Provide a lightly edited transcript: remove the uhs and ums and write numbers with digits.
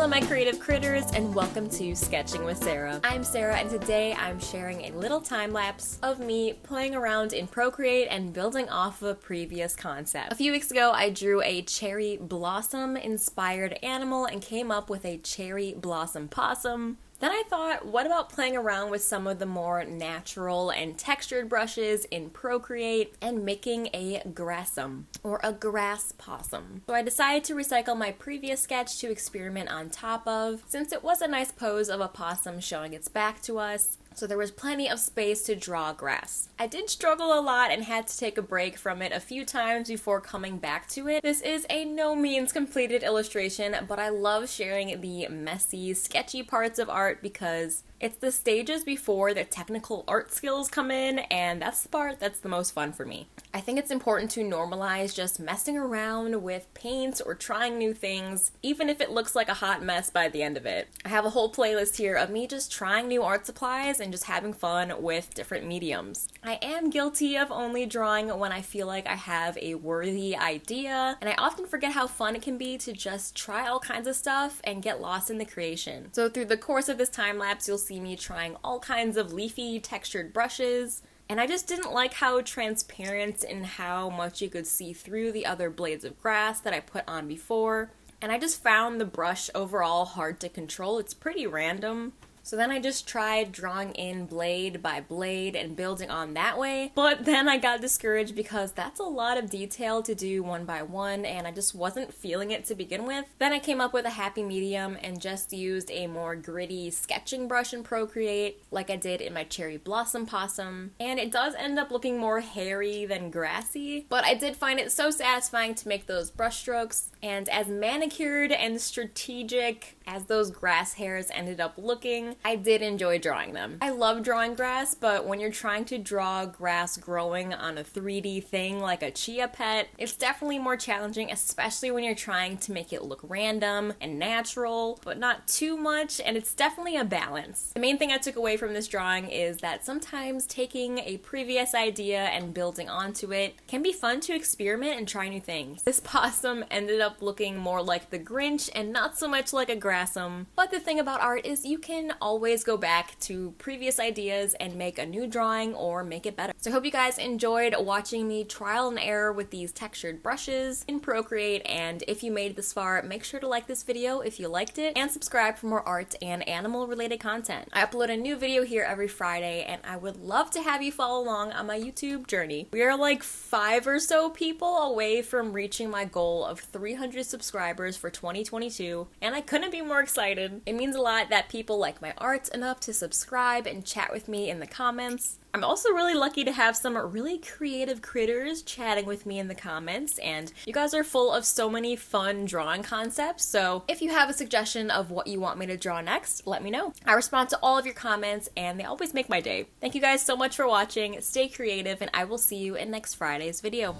Hello my creative critters and welcome to Sketching with Sarah. I'm Sarah and today I'm sharing a little time lapse of me playing around in Procreate and building off of a previous concept. A few weeks ago I drew a cherry blossom inspired animal and came up with a cherry blossom possum. Then I thought, what about playing around with some of the more natural and textured brushes in Procreate and making a GRASSOM, or a grass possum. So I decided to recycle my previous sketch to experiment on top of, since it was a nice pose of a possum showing its back to us. So there was plenty of space to draw grass. I did struggle a lot and had to take a break from it a few times before coming back to it. This is a no means completed illustration, but I love sharing the messy, sketchy parts of art because it's the stages before the technical art skills come in, and that's the part that's the most fun for me. I think it's important to normalize just messing around with paint or trying new things, even if it looks like a hot mess by the end of it. I have a whole playlist here of me just trying new art supplies and just having fun with different mediums. I am guilty of only drawing when I feel like I have a worthy idea, and I often forget how fun it can be to just try all kinds of stuff and get lost in the creation. So through the course of this time lapse, you'll see me trying all kinds of leafy textured brushes, and I just didn't like how transparent and how much you could see through the other blades of grass that I put on before, and I just found the brush overall hard to control. It's pretty random. So then I just tried drawing in blade by blade and building on that way, but then I got discouraged because that's a lot of detail to do one by one and I just wasn't feeling it to begin with. Then I came up with a happy medium and just used a more gritty sketching brush in Procreate like I did in my cherry blossom possum, and it does end up looking more hairy than grassy, but I did find it so satisfying to make those brush strokes, and as manicured and strategic as those grass hairs ended up looking, I did enjoy drawing them. I love drawing grass, but when you're trying to draw grass growing on a 3D thing like a chia pet, it's definitely more challenging, especially when you're trying to make it look random and natural, but not too much, and it's definitely a balance. The main thing I took away from this drawing is that sometimes taking a previous idea and building onto it can be fun to experiment and try new things. This possum ended up looking more like the Grinch and not so much like a GRASSOM, but the thing about art is you can always go back to previous ideas and make a new drawing or make it better. So I hope you guys enjoyed watching me trial and error with these textured brushes in Procreate, and if you made it this far, make sure to like this video if you liked it and subscribe for more art and animal related content. I upload a new video here every Friday and I would love to have you follow along on my YouTube journey. We are like 5 or so people away from reaching my goal of 300 subscribers for 2022, and I couldn't be more excited. It means a lot that people like my art enough to subscribe and chat with me in the comments. I'm also really lucky to have some really creative critters chatting with me in the comments, and you guys are full of so many fun drawing concepts, so if you have a suggestion of what you want me to draw next, let me know. I respond to all of your comments and they always make my day. Thank you guys so much for watching, stay creative, and I will see you in next Friday's video.